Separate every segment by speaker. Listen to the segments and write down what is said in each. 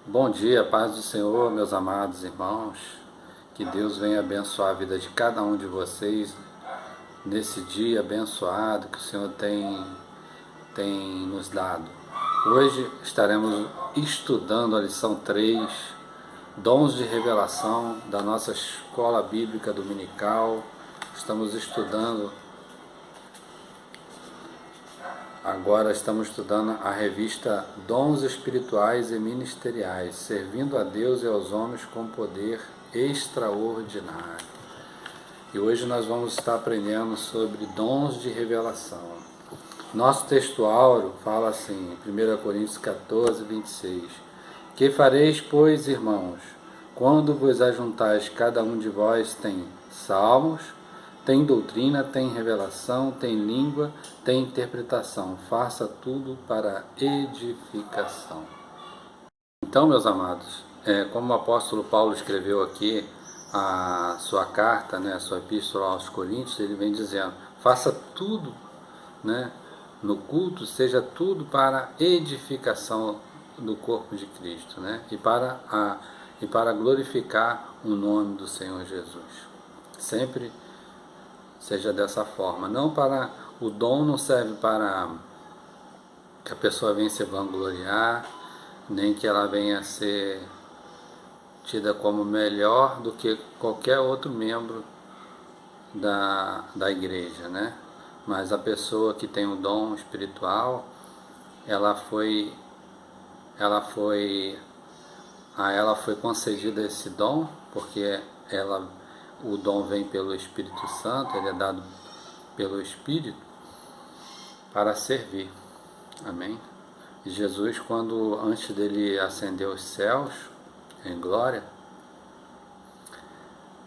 Speaker 1: Bom dia, paz do Senhor, meus amados irmãos. Que Deus venha abençoar a vida de cada um de vocês nesse dia abençoado que o Senhor tem nos dado. Hoje estaremos estudando a lição 3, Dons de Revelação, da nossa Escola Bíblica Dominical. Agora estamos estudando a revista Dons Espirituais e Ministeriais, servindo a Deus e aos homens com poder extraordinário. E hoje nós vamos estar aprendendo sobre dons de revelação. Nosso texto áureo fala assim, 1 Coríntios 14, 26. Que fareis, pois, irmãos, quando vos ajuntais, cada um de vós tem salmos, tem doutrina, tem revelação, tem língua, tem interpretação. Faça tudo para edificação. Então, meus amados, como o apóstolo Paulo escreveu aqui a sua carta, a sua epístola aos Coríntios, ele vem dizendo, faça tudo, no culto, seja tudo para edificação do corpo de Cristo, e para glorificar o nome do Senhor Jesus. Sempre seja dessa forma. O dom não serve para que a pessoa venha se vangloriar, nem que ela venha a ser tida como melhor do que qualquer outro membro da igreja, Mas a pessoa que tem o dom espiritual, ela foi concedida esse dom, porque o dom vem pelo Espírito Santo, ele é dado pelo Espírito para servir. Amém? E Jesus, antes dele ascender aos céus, em glória,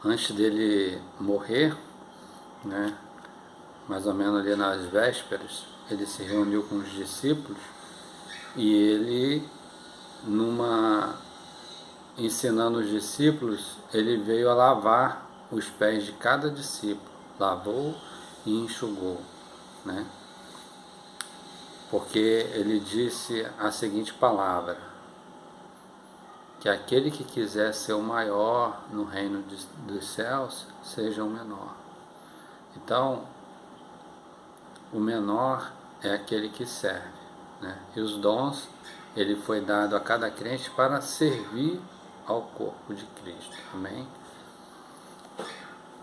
Speaker 1: antes dele morrer, mais ou menos ali nas vésperas, ele se reuniu com os discípulos e ele, ensinando os discípulos, ele veio a lavar os pés de cada discípulo, lavou e enxugou, Porque ele disse a seguinte palavra, que aquele que quiser ser o maior no reino dos céus, seja o menor. Então, o menor é aquele que serve, E os dons, ele foi dado a cada crente para servir ao corpo de Cristo. Amém?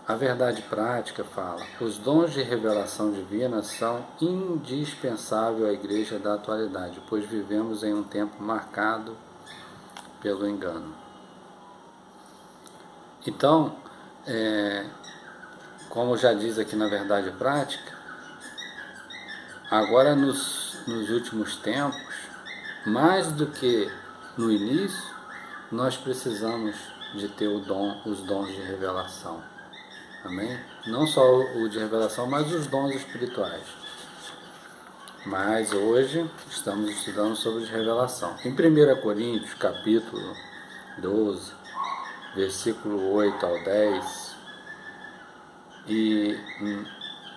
Speaker 1: A verdade prática fala, os dons de revelação divina são indispensáveis à igreja da atualidade, pois vivemos em um tempo marcado pelo engano. Então, como já diz aqui na verdade prática, agora nos últimos tempos, mais do que no início, nós precisamos de ter os dons de revelação. Amém? Não só o de revelação, mas os dons espirituais. Mas hoje estamos estudando sobre os de revelação. Em 1 Coríntios, capítulo 12, versículo 8 ao 10, e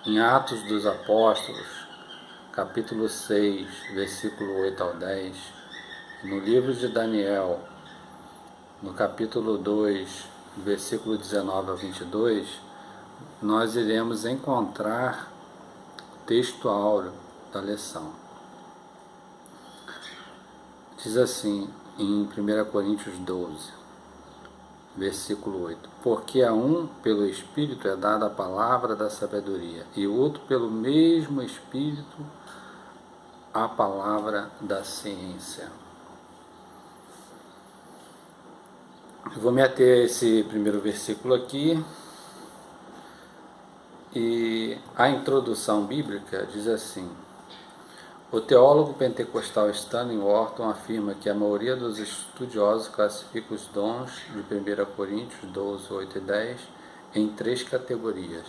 Speaker 1: em Atos dos Apóstolos, capítulo 6, versículo 8 ao 10, no livro de Daniel, no capítulo 2, versículo 19 a 22, nós iremos encontrar o texto áureo da lição. Diz assim, em 1 Coríntios 12, versículo 8, porque a um pelo Espírito é dada a palavra da sabedoria, e outro pelo mesmo Espírito a palavra da ciência. Eu vou me ater a esse primeiro versículo aqui. E a introdução bíblica diz assim, o teólogo pentecostal Stanley Orton afirma que a maioria dos estudiosos classifica os dons de 1 Coríntios 12, 8 e 10 em 3 categorias.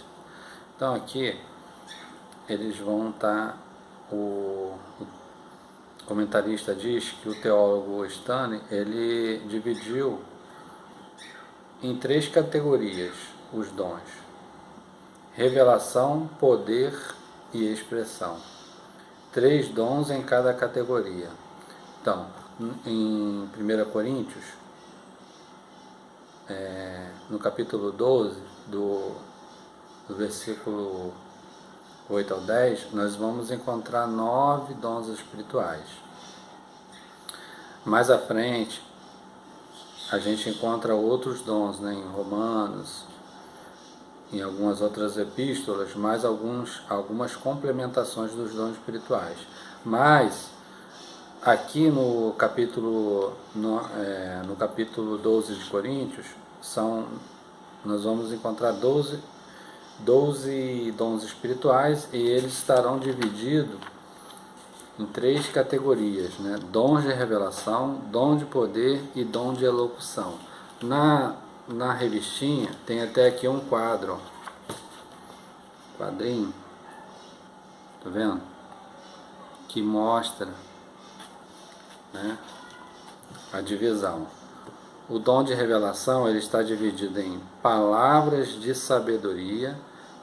Speaker 1: Então aqui eles vão estar, o comentarista diz que o teólogo Stanley, ele dividiu em 3 categorias os dons: revelação, poder e expressão. 3 dons em cada categoria. Então, em 1 Coríntios, no capítulo 12, do versículo 8 ao 10, nós vamos encontrar 9 dons espirituais. Mais à frente, a gente encontra outros dons, né, em Romanos, em algumas outras epístolas, mais algumas complementações dos dons espirituais. Mas, aqui no capítulo 12 de Coríntios, nós vamos encontrar 12 dons espirituais, e eles estarão divididos em 3 categorias, né? Dons de revelação, dom de poder e dom de elocução. Na revistinha tem até aqui um quadrinho, tá vendo? Que mostra, né, a divisão. O dom de revelação, ele está dividido em palavras de sabedoria,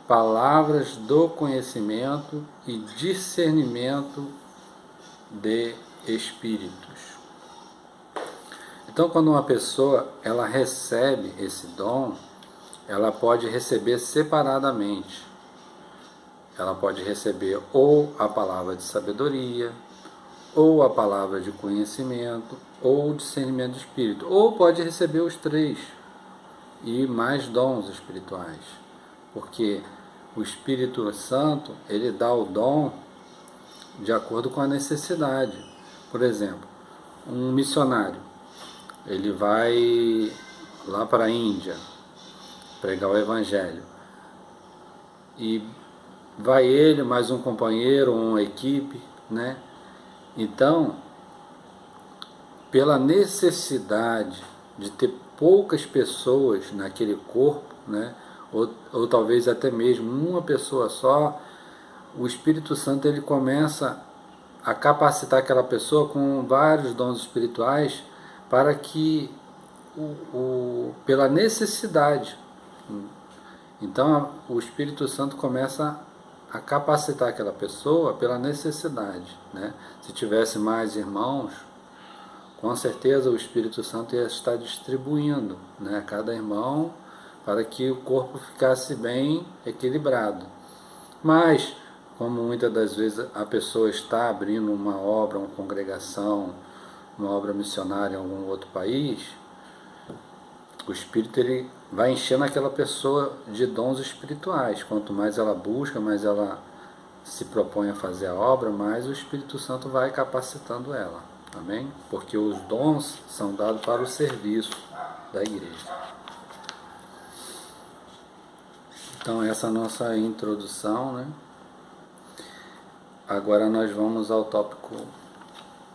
Speaker 1: palavras do conhecimento e discernimento de espíritos. Então, quando uma pessoa ela recebe esse dom, ela pode receber separadamente. Ela pode receber ou a palavra de sabedoria, ou a palavra de conhecimento, ou discernimento de espírito, ou pode receber os 3 e mais dons espirituais, porque o Espírito Santo, ele dá o dom de acordo com a necessidade. Por exemplo, um missionário, ele vai lá para a Índia pregar o Evangelho, e vai ele, mais um companheiro, uma equipe, né? Então, pela necessidade de ter poucas pessoas naquele corpo, né? Ou talvez até mesmo uma pessoa só, o Espírito Santo ele começa a capacitar aquela pessoa com vários dons espirituais para que, pela necessidade, então o Espírito Santo começa a capacitar aquela pessoa pela necessidade, né? Se tivesse mais irmãos, com certeza o Espírito Santo ia estar distribuindo, né, a cada irmão, para que o corpo ficasse bem equilibrado. Mas, como muitas das vezes a pessoa está abrindo uma obra, uma congregação, uma obra missionária em algum outro país, o Espírito ele vai enchendo aquela pessoa de dons espirituais. Quanto mais ela busca, mais ela se propõe a fazer a obra, mais o Espírito Santo vai capacitando ela. Amém? Porque os dons são dados para o serviço da igreja. Então, essa é a nossa introdução, né? Agora nós vamos ao tópico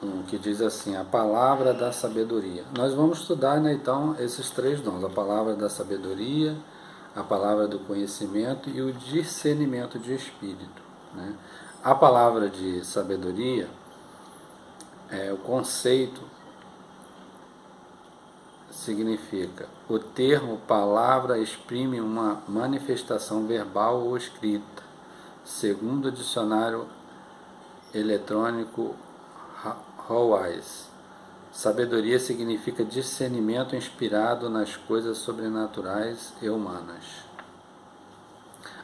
Speaker 1: 1, que diz assim, a palavra da sabedoria. Nós vamos estudar, né, então, esses 3 dons, a palavra da sabedoria, a palavra do conhecimento e o discernimento de espírito, né? A palavra de sabedoria, o conceito significa, o termo palavra exprime uma manifestação verbal ou escrita, segundo o dicionário eletrônico Howise. Sabedoria significa discernimento inspirado nas coisas sobrenaturais e humanas.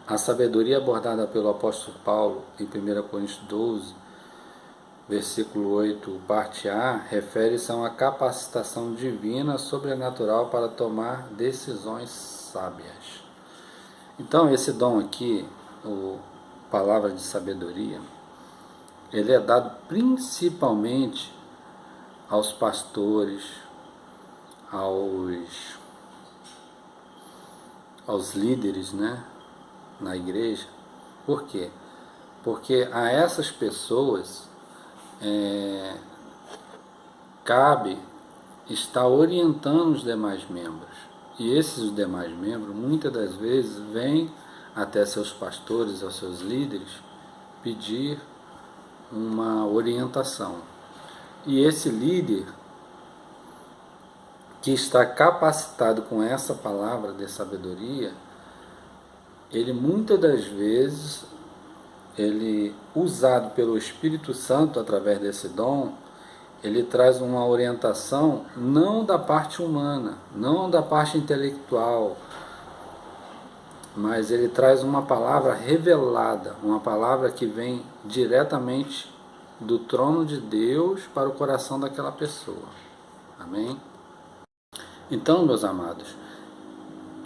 Speaker 1: A sabedoria abordada pelo apóstolo Paulo em 1 Coríntios 12, versículo 8, parte A, refere-se a uma capacitação divina sobrenatural para tomar decisões sábias. Então, esse dom aqui, palavra de sabedoria, ele é dado principalmente aos pastores, aos líderes, né, na igreja. Por quê? Porque a essas pessoas cabe estar orientando os demais membros. E esses demais membros, muitas das vezes, vêm até seus pastores, aos seus líderes, pedir uma orientação. E esse líder, que está capacitado com essa palavra de sabedoria, ele muitas das vezes, ele usado pelo Espírito Santo através desse dom, ele traz uma orientação não da parte humana, não da parte intelectual, mas ele traz uma palavra revelada, uma palavra que vem diretamente do trono de Deus para o coração daquela pessoa. Amém? Então, meus amados,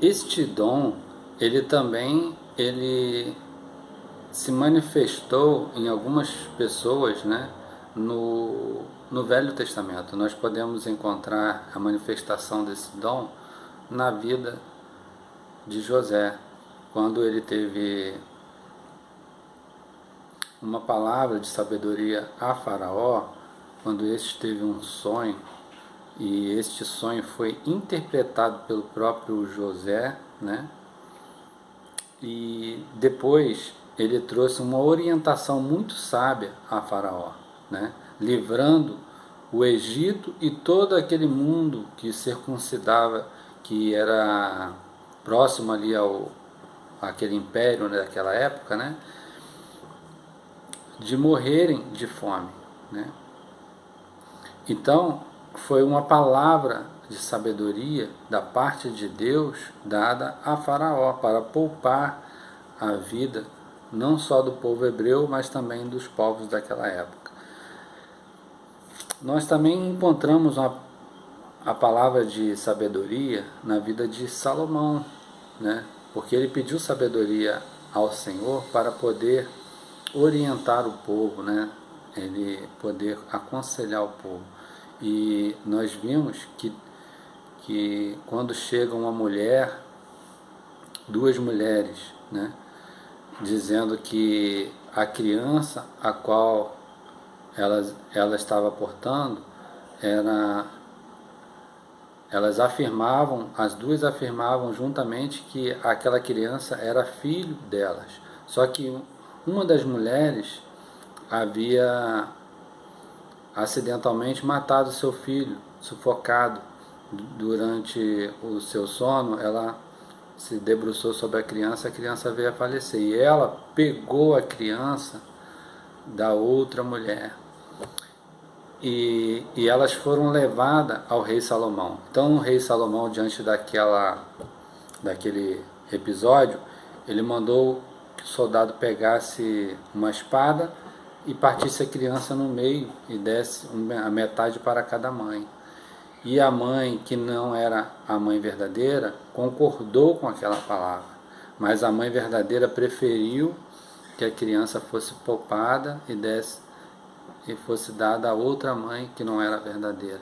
Speaker 1: este dom, ele se manifestou em algumas pessoas, né, no Velho Testamento. Nós podemos encontrar a manifestação desse dom na vida de José, quando ele teve uma palavra de sabedoria a Faraó, quando este teve um sonho, e este sonho foi interpretado pelo próprio José, né? E depois ele trouxe uma orientação muito sábia a Faraó, né? Livrando o Egito e todo aquele mundo que circuncidava, que era próximo ali àquele império, né, daquela época, né? De morrerem de fome, né? Então, foi uma palavra de sabedoria da parte de Deus dada a Faraó para poupar a vida não só do povo hebreu, mas também dos povos daquela época. Nós também encontramos a palavra de sabedoria na vida de Salomão, né? Porque ele pediu sabedoria ao Senhor para poder orientar o povo, né? Ele poder aconselhar o povo. E nós vimos que quando chega uma mulher, duas mulheres, né, dizendo que a criança a qual ela estava portando, elas afirmavam, as duas afirmavam juntamente que aquela criança era filho delas. Só que uma das mulheres havia acidentalmente matado seu filho, sufocado. Durante o seu sono, ela se debruçou sobre a criança veio a falecer. E ela pegou a criança da outra mulher. E elas foram levadas ao rei Salomão. Então o rei Salomão, diante daquele episódio, ele mandou que o soldado pegasse uma espada e partisse a criança no meio e desse a metade para cada mãe. E a mãe, que não era a mãe verdadeira, concordou com aquela palavra, mas a mãe verdadeira preferiu que a criança fosse poupada e fosse dada a outra mãe que não era verdadeira.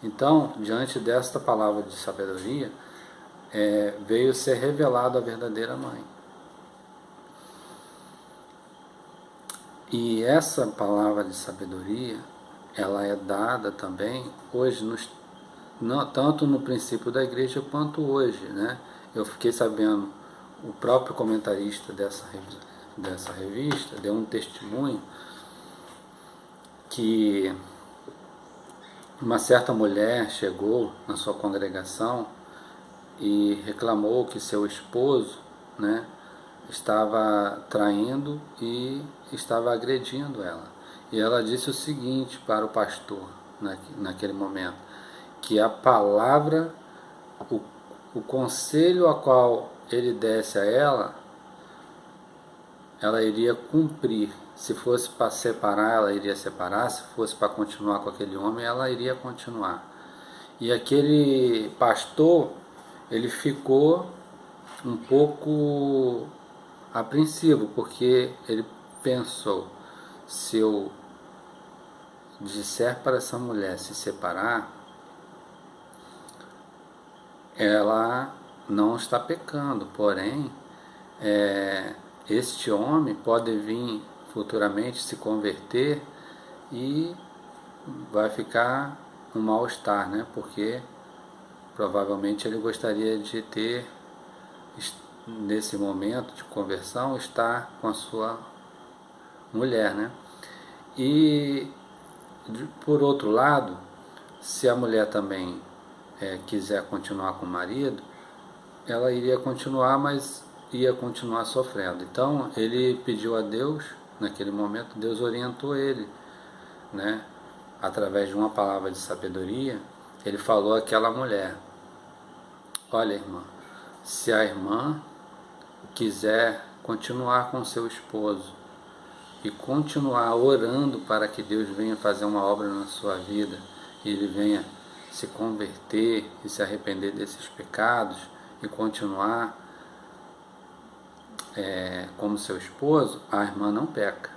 Speaker 1: Então, diante desta palavra de sabedoria, veio ser revelado a verdadeira mãe. E essa palavra de sabedoria, ela é dada também hoje, tanto no princípio da igreja quanto hoje, né? Eu fiquei sabendo, o próprio comentarista dessa revista deu um testemunho que uma certa mulher chegou na sua congregação e reclamou que seu esposo, né, estava traindo e estava agredindo ela. E ela disse o seguinte para o pastor, naquele momento, que a palavra, o conselho a qual ele desse a ela iria cumprir. Se fosse para separar, ela iria separar. Se fosse para continuar com aquele homem, ela iria continuar. E aquele pastor, ele ficou um pouco apreensivo, porque ele pensou, se eu disser para essa mulher se separar, ela não está pecando, porém, este homem pode vir futuramente se converter e vai ficar um mal-estar, né? Porque provavelmente ele gostaria de ter, nesse momento de conversão, estar com a sua mulher, né? E por outro lado, se a mulher também quiser continuar com o marido, ela iria continuar, mas ia continuar sofrendo. Então ele pediu a Deus, naquele momento Deus orientou ele, né? através de uma palavra de sabedoria, ele falou àquela mulher: olha, irmã, se a irmã quiser continuar com seu esposo e continuar orando para que Deus venha fazer uma obra na sua vida e ele venha se converter e se arrepender desses pecados e continuar como seu esposo, a irmã não peca.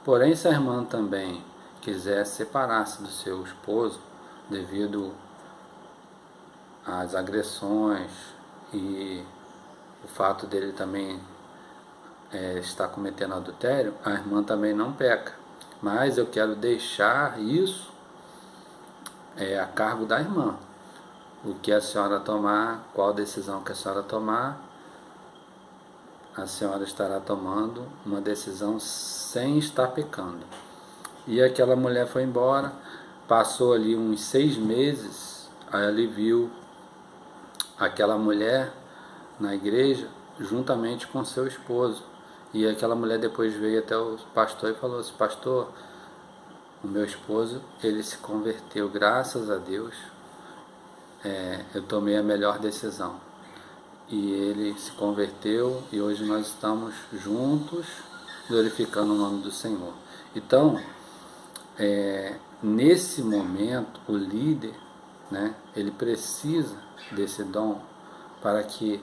Speaker 1: Porém, se a irmã também quiser separar-se do seu esposo devido às agressões e o fato dele também estar cometendo adultério, a irmã também não peca. Mas eu quero deixar isso a cargo da irmã. O que a senhora tomar, qual decisão que a senhora tomar, a senhora estará tomando uma decisão sem estar pecando. E aquela mulher foi embora, passou ali uns 6 meses, aí ele viu aquela mulher na igreja juntamente com seu esposo. E aquela mulher depois veio até o pastor e falou assim: pastor, o meu esposo, ele se converteu, graças a Deus, eu tomei a melhor decisão. E ele se converteu e hoje nós estamos juntos glorificando o nome do Senhor. Então, nesse momento, o líder, né, ele precisa desse dom para que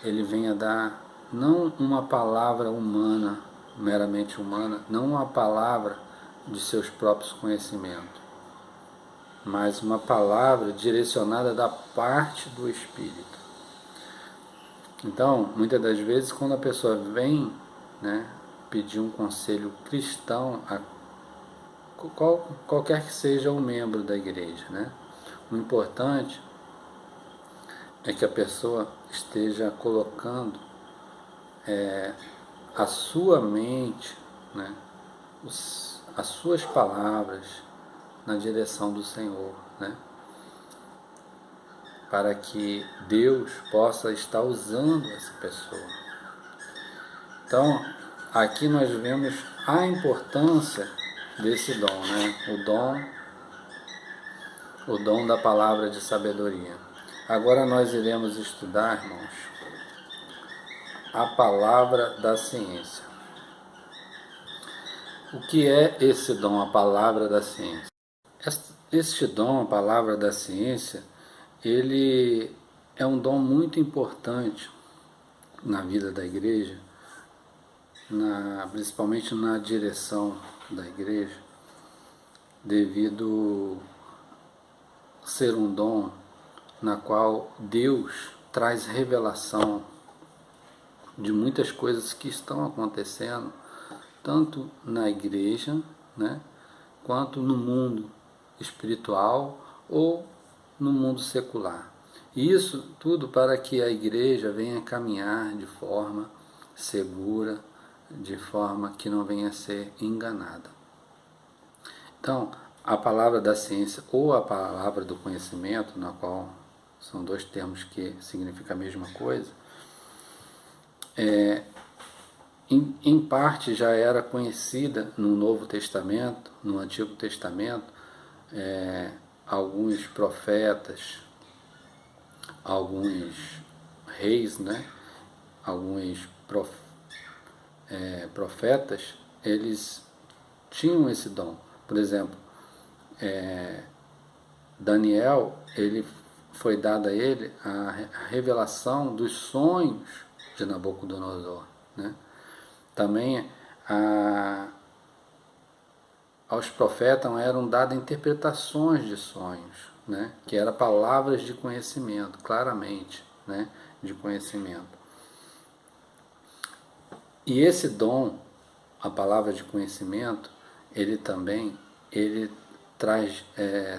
Speaker 1: ele venha dar não uma palavra humana, meramente humana, não uma palavra de seus próprios conhecimentos, mas uma palavra direcionada da parte do Espírito. Então, muitas das vezes, quando a pessoa vem, né, pedir um conselho cristão, qualquer que seja o membro da igreja, né, o importante é que a pessoa esteja colocando a sua mente, né, as suas palavras na direção do Senhor, né, para que Deus possa estar usando essa pessoa. Então, aqui nós vemos a importância desse dom, né, o dom da palavra de sabedoria. Agora nós iremos estudar, irmãos, a palavra da ciência. O que é esse dom, a palavra da ciência? Este dom, a palavra da ciência, ele é um dom muito importante na vida da igreja, principalmente na direção da igreja, devido ser um dom na qual Deus traz revelação de muitas coisas que estão acontecendo, tanto na igreja, né, quanto no mundo espiritual ou no mundo secular. E isso tudo para que a igreja venha caminhar de forma segura, de forma que não venha a ser enganada. Então, a palavra da ciência ou a palavra do conhecimento, na qual são dois termos que significam a mesma coisa, em parte já era conhecida no Novo Testamento, no Antigo Testamento, alguns profetas, alguns reis, né, alguns profetas, eles tinham esse dom. Por exemplo, Daniel, ele foi dada a ele a revelação dos sonhos de Nabucodonosor, né? Também aos profetas eram dadas interpretações de sonhos, né? Que eram palavras de conhecimento, claramente, né? De conhecimento. E esse dom, a palavra de conhecimento, ele traz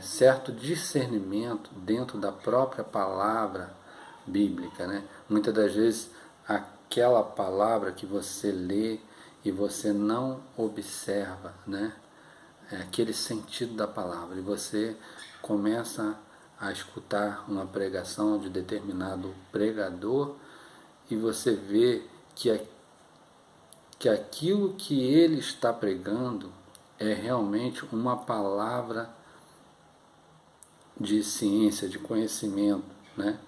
Speaker 1: certo discernimento dentro da própria palavra bíblica, né? Muitas das vezes aquela palavra que você lê e você não observa, né, aquele sentido da palavra, e você começa a escutar uma pregação de determinado pregador e você vê que aquilo que ele está pregando é realmente uma palavra de ciência, de conhecimento, né?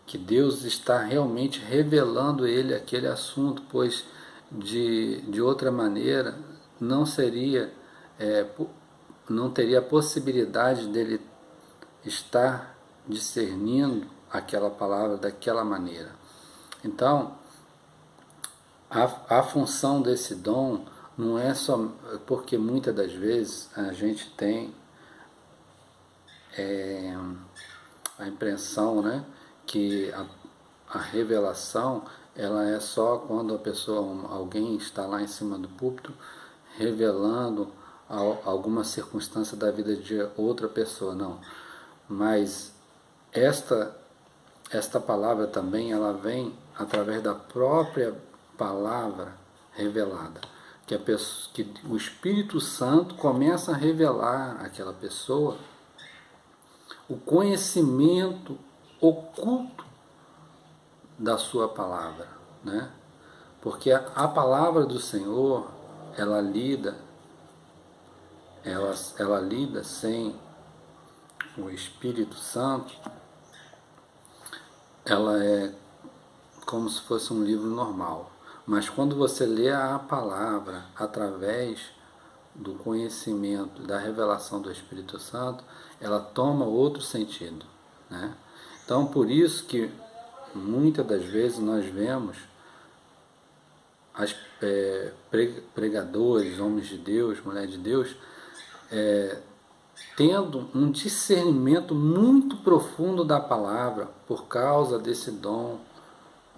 Speaker 1: Que Deus está realmente revelando ele aquele assunto, pois de outra maneira não seria, não teria a possibilidade dele estar discernindo aquela palavra daquela maneira. Então, a função desse dom não é só porque muitas das vezes a gente tem a impressão, né, que a revelação ela é só quando a pessoa, alguém está lá em cima do púlpito revelando alguma circunstância da vida de outra pessoa, não. Mas esta palavra também ela vem através da própria palavra revelada, que o Espírito Santo começa a revelar àquela pessoa o conhecimento oculto da sua palavra, né? Porque a palavra do Senhor, ela lida sem o Espírito Santo, ela é como se fosse um livro normal. Mas quando você lê a palavra através do conhecimento, da revelação do Espírito Santo, ela toma outro sentido, né? Então, por isso que muitas das vezes nós vemos pregadores, homens de Deus, mulheres de Deus, tendo um discernimento muito profundo da palavra por causa desse dom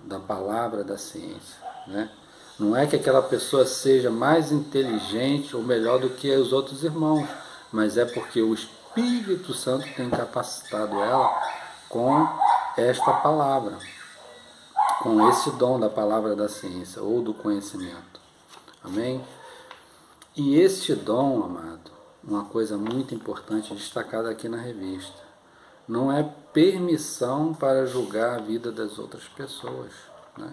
Speaker 1: da palavra da ciência, né? Não é que aquela pessoa seja mais inteligente ou melhor do que os outros irmãos, mas é porque o Espírito Santo tem capacitado ela com esta palavra, com esse dom da palavra da ciência ou do conhecimento. Amém? E este dom, amado, uma coisa muito importante destacada aqui na revista, não é permissão para julgar a vida das outras pessoas, né?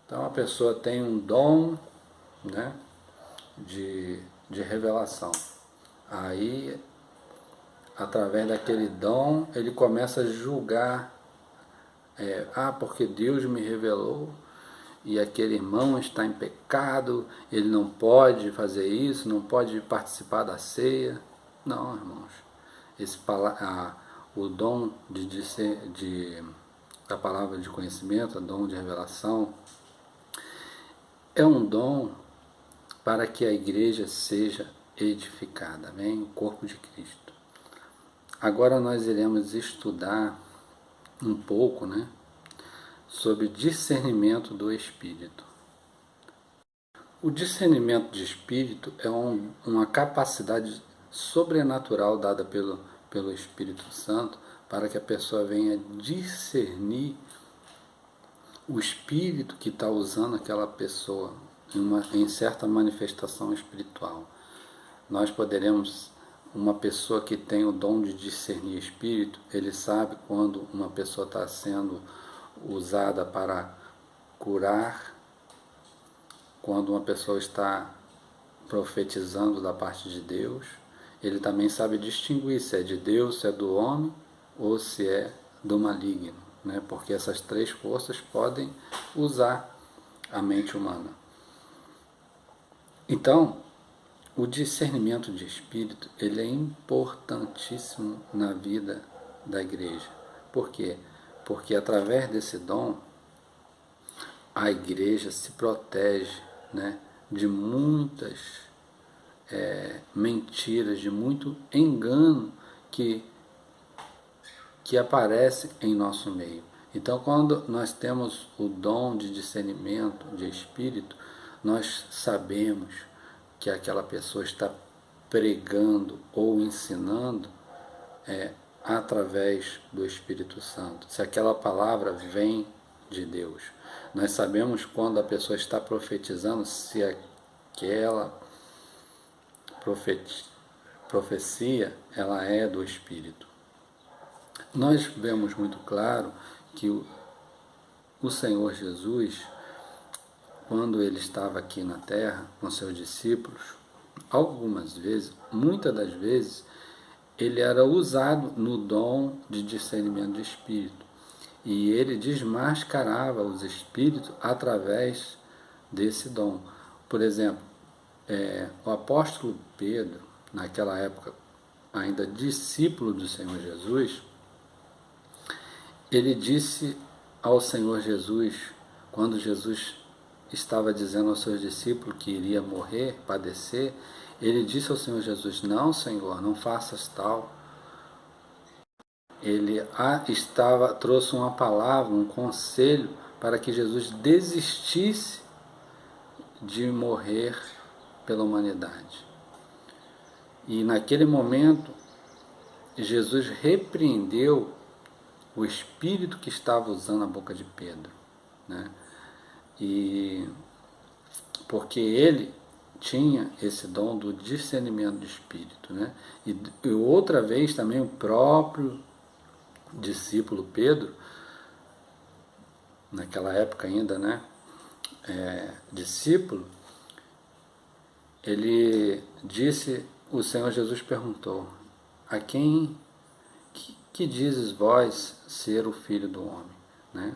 Speaker 1: Então a pessoa tem um dom, né, de revelação. Aí, através daquele dom, ele começa a julgar, porque Deus me revelou e aquele irmão está em pecado, ele não pode fazer isso, não pode participar da ceia. Não, irmãos. O dom da palavra de conhecimento, o dom de revelação, é um dom para que a igreja seja edificada, amém? O corpo de Cristo. Agora nós iremos estudar um pouco, né, sobre discernimento do Espírito. O discernimento de Espírito é uma capacidade sobrenatural dada pelo Espírito Santo para que a pessoa venha discernir o Espírito que está usando aquela pessoa em certa manifestação espiritual. Nós poderemos, uma pessoa que tem o dom de discernir Espírito, ele sabe quando uma pessoa está sendo usada para curar, quando uma pessoa está profetizando da parte de Deus, ele também sabe distinguir se é de Deus, se é do homem ou se é do maligno, né? Porque essas três forças podem usar a mente humana. Então, o discernimento de espírito, ele é importantíssimo na vida da igreja. Por quê? Porque através desse dom, a igreja se protege, né, de muitas mentiras, de muito engano que aparece em nosso meio. Então, quando nós temos o dom de discernimento de espírito, nós sabemos que aquela pessoa está pregando ou ensinando através do Espírito Santo. Se aquela palavra vem de Deus. Nós sabemos quando a pessoa está profetizando, se aquela profecia ela é do Espírito. Nós vemos muito claro que o Senhor Jesus, quando ele estava aqui na terra com seus discípulos, algumas vezes, muitas das vezes, ele era usado no dom de discernimento de espírito. E ele desmascarava os espíritos através desse dom. Por exemplo, o apóstolo Pedro, naquela época ainda discípulo do Senhor Jesus, ele disse ao Senhor Jesus, quando Jesus estava dizendo aos seus discípulos que iria morrer, padecer, ele disse ao Senhor Jesus: não, Senhor, não faças tal. Ele trouxe uma palavra, um conselho para que Jesus desistisse de morrer pela humanidade. E naquele momento, Jesus repreendeu o espírito que estava usando a boca de Pedro, né? E porque ele tinha esse dom do discernimento do espírito, né? E outra vez também o próprio discípulo Pedro, naquela época ainda, né? Discípulo, ele disse, o Senhor Jesus perguntou: a quem que dizes vós ser o Filho do Homem, né?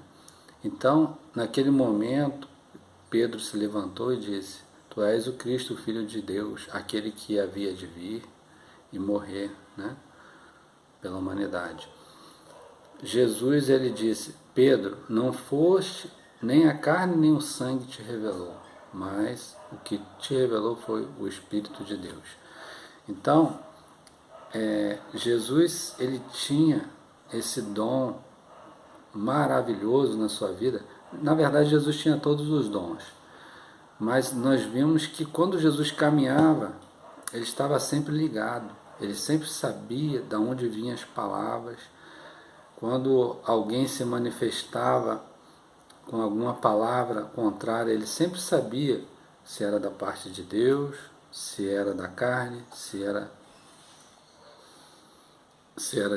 Speaker 1: Então, naquele momento, Pedro se levantou e disse: tu és o Cristo, o Filho de Deus, aquele que havia de vir e morrer, né, pela humanidade. Jesus, ele disse: Pedro, não foste, nem a carne nem o sangue te revelou, mas o que te revelou foi o Espírito de Deus. Então, Jesus, ele tinha esse dom maravilhoso na sua vida. Na verdade, Jesus tinha todos os dons, mas nós vimos que quando Jesus caminhava, ele estava sempre ligado, ele sempre sabia de onde vinham as palavras. Quando alguém se manifestava com alguma palavra contrária, ele sempre sabia se era da parte de Deus, se era da carne, se era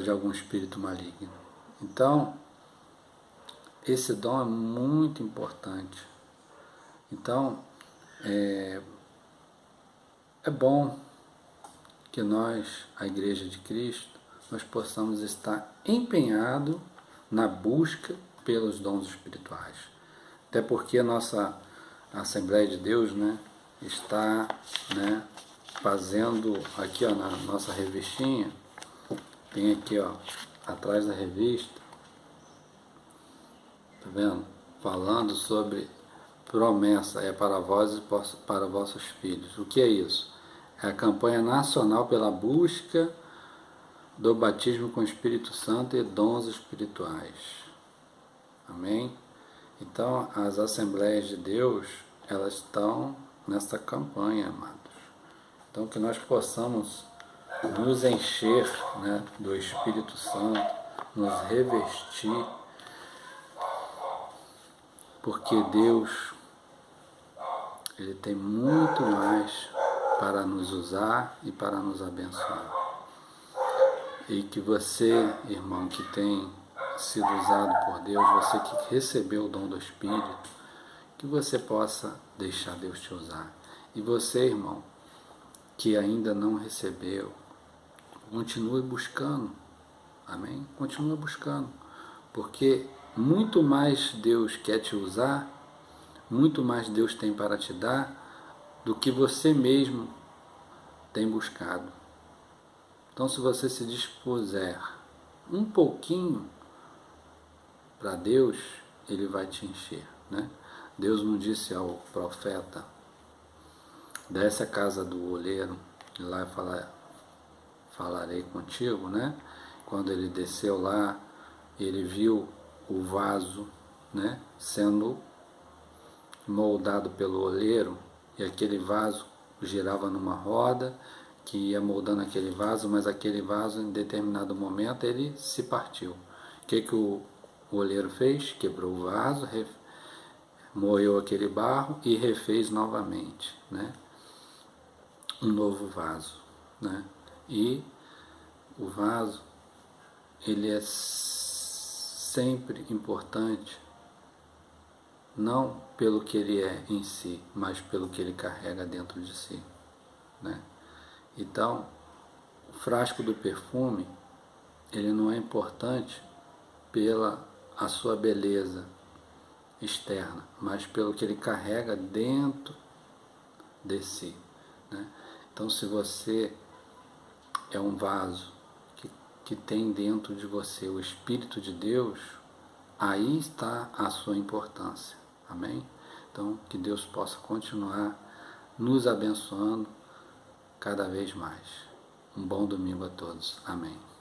Speaker 1: de algum espírito maligno. Então, esse dom é muito importante. Então, é bom que nós, a Igreja de Cristo, nós possamos estar empenhados na busca pelos dons espirituais. Até porque a nossa Assembleia de Deus, né, está, né, fazendo aqui, ó, na nossa revistinha, tem aqui, ó, atrás da revista, tá vendo? Falando sobre promessa, é para vós e para vossos filhos. O que é isso? É a campanha nacional pela busca do batismo com o Espírito Santo e dons espirituais. Amém? Então, as Assembleias de Deus, elas estão nessa campanha, amados. Então, que nós possamos nos encher, né, do Espírito Santo, nos revestir, porque Deus, ele tem muito mais para nos usar e para nos abençoar. E que você, irmão, que tem sido usado por Deus, você que recebeu o dom do Espírito, que você possa deixar Deus te usar. E você, irmão, que ainda não recebeu, continue buscando. Amém? Continue buscando. Porque muito mais Deus quer te usar, muito mais Deus tem para te dar, do que você mesmo tem buscado. Então, se você se dispuser um pouquinho para Deus, ele vai te encher, né? Deus não disse ao profeta: desce a casa do oleiro e lá falarei contigo, né? Quando ele desceu lá, ele viu o vaso, né, sendo moldado pelo oleiro, e aquele vaso girava numa roda que ia moldando aquele vaso, mas aquele vaso em determinado momento ele se partiu. O que o oleiro fez? Quebrou o vaso, moeu aquele barro e refez novamente, né, um novo vaso, né? E o vaso, ele é sempre importante, não pelo que ele é em si, mas pelo que ele carrega dentro de si, né? Então, o frasco do perfume, ele não é importante pela a sua beleza externa, mas pelo que ele carrega dentro de si, né? Então, se você é um vaso que tem dentro de você o Espírito de Deus, aí está a sua importância. Amém? Então, que Deus possa continuar nos abençoando cada vez mais. Um bom domingo a todos. Amém.